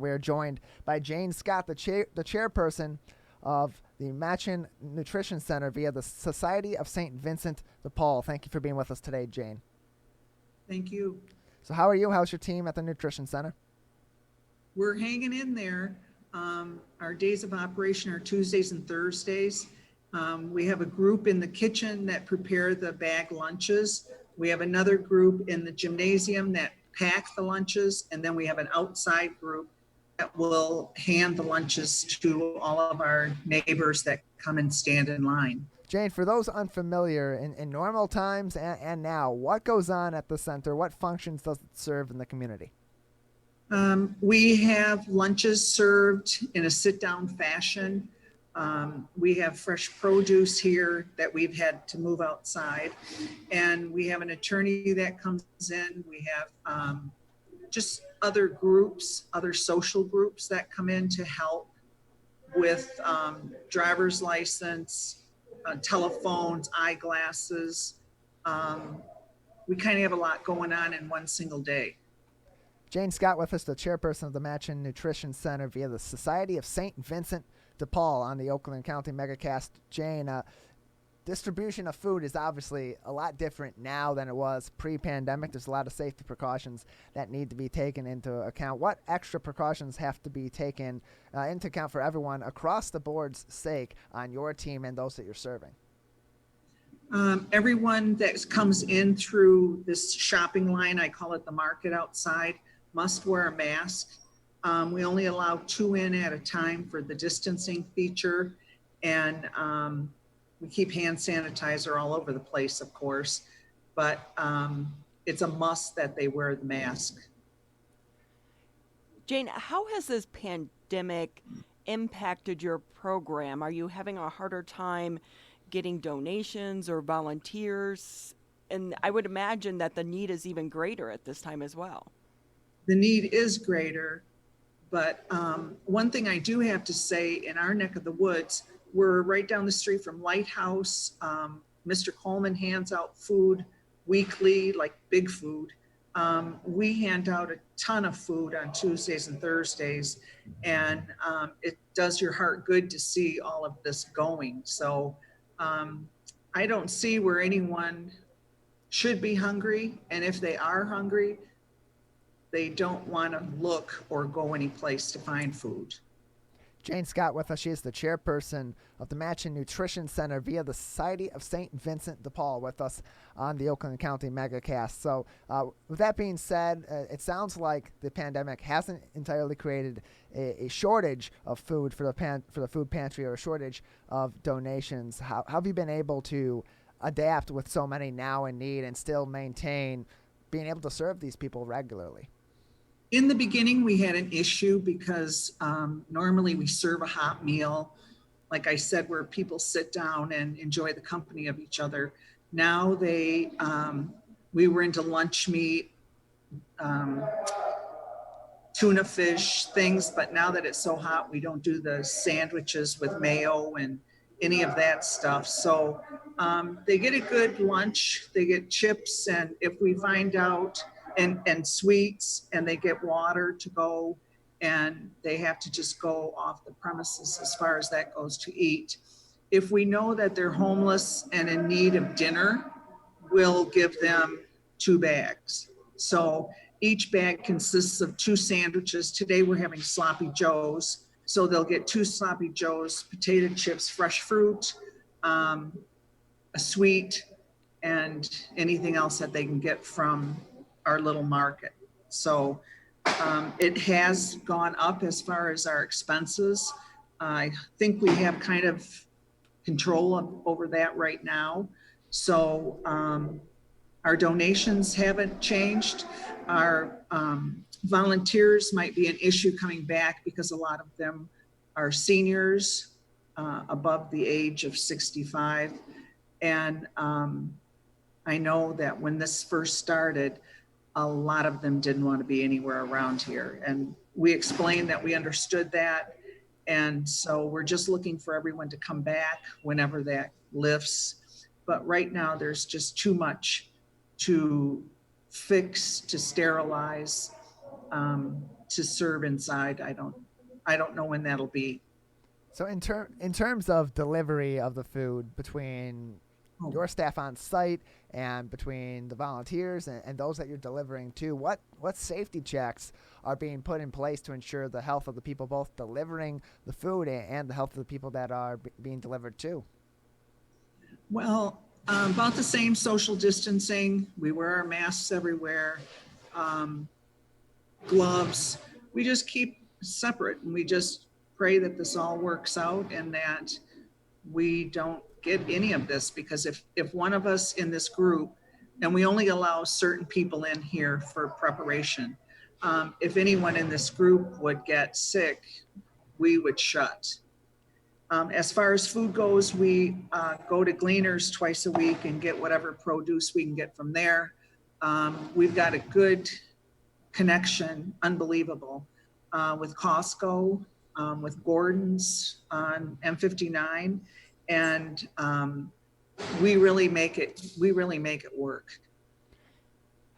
We're joined by Jane Scott, the chairperson of the Matchan Nutrition Center via the Society of St. Vincent de Paul. Thank you for being with us today, Jane. Thank you. So how are you? How's your team at the Nutrition Center? We're hanging in there. Our days of operation are Tuesdays and Thursdays. We have a group in the kitchen that prepare the bag lunches. We have another group in the gymnasium that pack the lunches. And then we have an outside group that will hand the lunches to all of our neighbors that come and stand in line. Jane, for those unfamiliar, in normal times and now, what goes on at the center? What functions does it serve in the community? We have lunches served in a sit-down fashion. We have fresh produce here that we've had to move outside. And we have an attorney that comes in. We have just other groups, other social groups that come in to help with driver's license, telephones, eyeglasses. We kind of have a lot going on in one single day. Jane Scott with us, the chairperson of the Matchan Nutrition Center via the Society of St. Vincent de Paul on the Oakland County Megacast. Jane, distribution of food is obviously a lot different now than it was pre-pandemic. There's a lot of safety precautions that need to be taken into account. What extra precautions have to be taken into account for everyone across the board's sake on your team and those that you're serving? Everyone that comes in through this shopping line, I call it the market outside, must wear a mask. We only allow 2 in at a time for the distancing feature. And we keep hand sanitizer all over the place, of course, but it's a must that they wear the mask. Jane, how has this pandemic impacted your program? Are you having a harder time getting donations or volunteers? And I would imagine that the need is even greater at this time as well. The need is greater, but one thing I do have to say, in our neck of the woods, we're right down the street from Lighthouse. Mr. Coleman hands out food weekly, like big food. We hand out a ton of food on Tuesdays and Thursdays, and it does your heart good to see all of this going. So I don't see where anyone should be hungry, and if they are hungry, they don't want to look or go any place to find food. Jane Scott with us. She is the chairperson of the Matchan Nutrition Center via the Society of St. Vincent de Paul with us on the Oakland County Megacast. So with that being said, it sounds like the pandemic hasn't entirely created a shortage of food for the food pantry or a shortage of donations. How have you been able to adapt with so many now in need and still maintain being able to serve these people regularly? In the beginning, we had an issue because normally we serve a hot meal, like I said, where people sit down and enjoy the company of each other. Now we were into lunch meat, tuna fish, things, but now that it's so hot, we don't do the sandwiches with mayo and any of that stuff. So they get a good lunch, they get chips, and if we find out, and sweets, and they get water to go, and they have to just go off the premises as far as that goes to eat. If we know that they're homeless and in need of dinner, we'll give them 2 bags. So each bag consists of 2 sandwiches. Today we're having sloppy joes. So they'll get 2 sloppy joes, potato chips, fresh fruit, a sweet, and anything else that they can get from our little market. So it has gone up as far as our expenses. I think we have kind of control over that right now. So our donations haven't changed. Our volunteers might be an issue coming back because a lot of them are seniors above the age of 65. And I know that when this first started, a lot of them didn't want to be anywhere around here. And we explained that we understood that. And so we're just looking for everyone to come back whenever that lifts. But right now there's just too much to fix, to sterilize. to serve inside. I don't know when that'll be. So in terms of delivery of the food between your staff on site and between the volunteers and those that you're delivering to, what safety checks are being put in place to ensure the health of the people both delivering the food and the health of the people that are being delivered to? Well, about the same: social distancing. We wear our masks everywhere, gloves. We just keep separate, and we just pray that this all works out and that we don't get any of this, because if one of us in this group, and we only allow certain people in here for preparation, if anyone in this group would get sick, we would shut. As far as food goes, we go to Gleaners twice a week and get whatever produce we can get from there. We've got a good connection, unbelievable, with Costco, with Gordon's on M59, and we really make it work.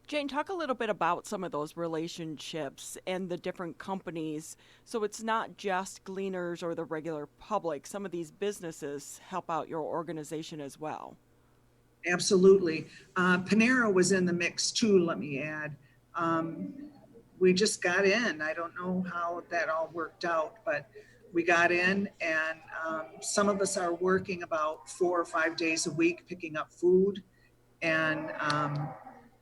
Jane, talk a little bit about some of those relationships and the different companies. So it's not just Gleaners or the regular public. Some of these businesses help out your organization as well. Absolutely. Panera was in the mix too, let me add. We just got in. I don't know how that all worked out, but we got in, and some of us are working about 4 or 5 days a week picking up food, and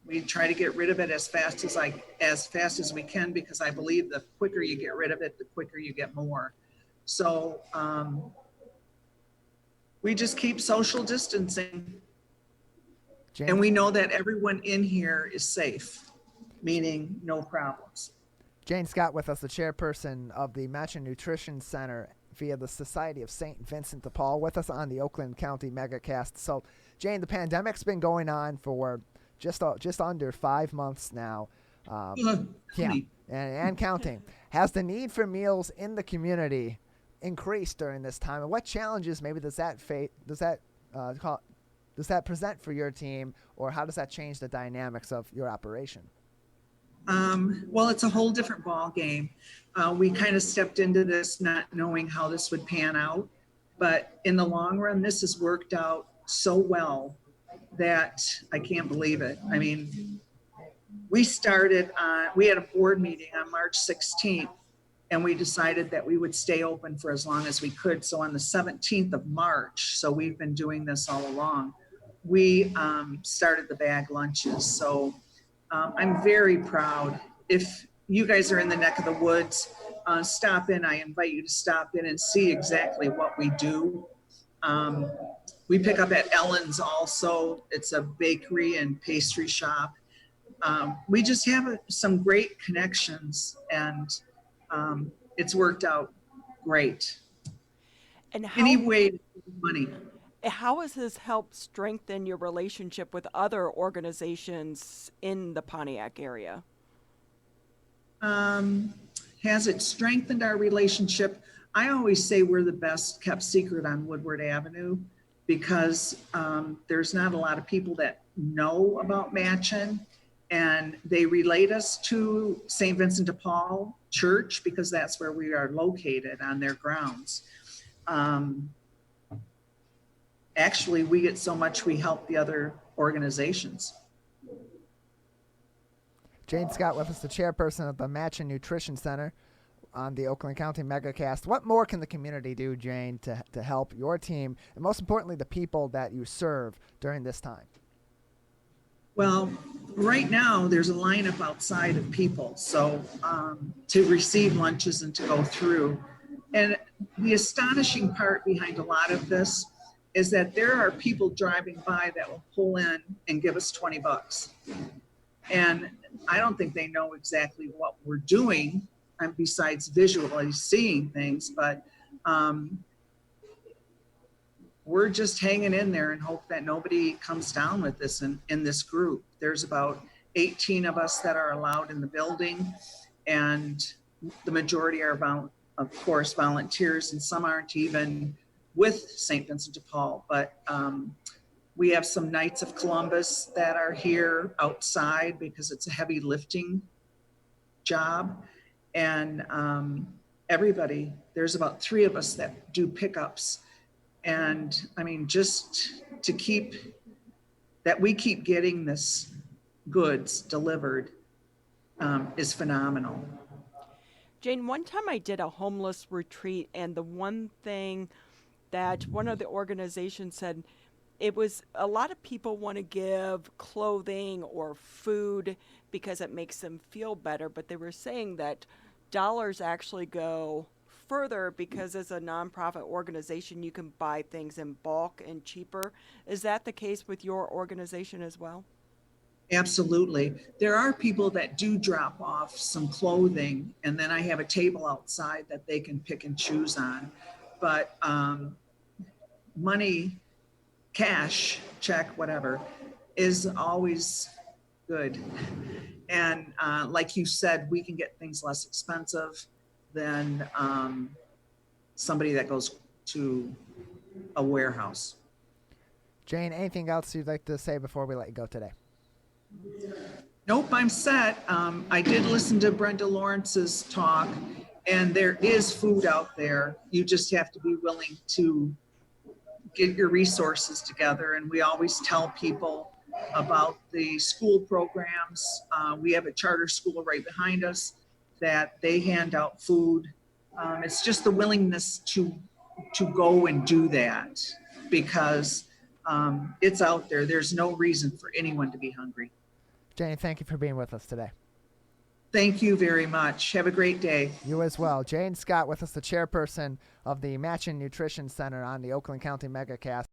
we try to get rid of it as fast as we can, because I believe the quicker you get rid of it, the quicker you get more. So we just keep social distancing. Jane? And we know that everyone in here is safe, meaning no problems. Jane Scott with us, the chairperson of the Matchan Nutrition Center via the Society of St. Vincent de Paul, with us on the Oakland County MegaCast. So, Jane, the pandemic's been going on for just under 5 months now. Yeah, and counting. Has the need for meals in the community increased during this time? And what challenges maybe does that present for your team, or how does that change the dynamics of your operation? Well, it's a whole different ball game. We kind of stepped into this not knowing how this would pan out, but in the long run, this has worked out so well that I can't believe it. I mean, we had a board meeting on March 16th, and we decided that we would stay open for as long as we could. So on the 17th of March, so we've been doing this all along, we started the bag lunches. So I'm very proud. If you guys are in the neck of the woods, stop in. I invite you to stop in and see exactly what we do. We pick up at Ellen's also. It's a bakery and pastry shop. We just have some great connections, and it's worked out great. And Any way to save money. How has this helped strengthen your relationship with other organizations in the Pontiac area? Has it strengthened our relationship? I always say we're the best kept secret on Woodward Avenue, because there's not a lot of people that know about Matchan, and they relate us to St. Vincent de Paul Church because that's where we are located on their grounds. Actually, we get so much, we help the other organizations. Jane Scott with us, the chairperson of the Matchan Nutrition Center on the Oakland County MegaCast. What more can the community do, Jane, to help your team, and most importantly, the people that you serve during this time? Well, right now, there's a lineup outside of people, so to receive lunches and to go through. And the astonishing part behind a lot of this is that there are people driving by that will pull in and give us $20. And I don't think they know exactly what we're doing, besides visually seeing things, but we're just hanging in there and hope that nobody comes down with this in this group. There's about 18 of us that are allowed in the building, and the majority are, of course, volunteers, and some aren't even with St. Vincent de Paul, but we have some Knights of Columbus that are here outside because it's a heavy lifting job. And everybody, there's about 3 of us that do pickups. And I mean, just to keep that we keep getting this goods delivered is phenomenal. Jane, one time I did a homeless retreat, and the one thing that one of the organizations said, it was a lot of people want to give clothing or food because it makes them feel better, but they were saying that dollars actually go further because as a nonprofit organization you can buy things in bulk and cheaper. Is that the case with your organization as well? Absolutely. There are people that do drop off some clothing, and then I have a table outside that they can pick and choose on. But money, cash, check, whatever, is always good. And like you said, we can get things less expensive than somebody that goes to a warehouse. Jane, anything else you'd like to say before we let you go today? Nope, I'm set. I did listen to Brenda Lawrence's talk, and there is food out there. You just have to be willing to get your resources together. And we always tell people about the school programs. We have a charter school right behind us that they hand out food. It's just the willingness to go and do that, because it's out there. There's no reason for anyone to be hungry. Jane, thank you for being with us today. Thank you very much. Have a great day. You as well. Jane Scott with us, the chairperson of the Matchan Nutrition Center on the Oakland County MegaCast.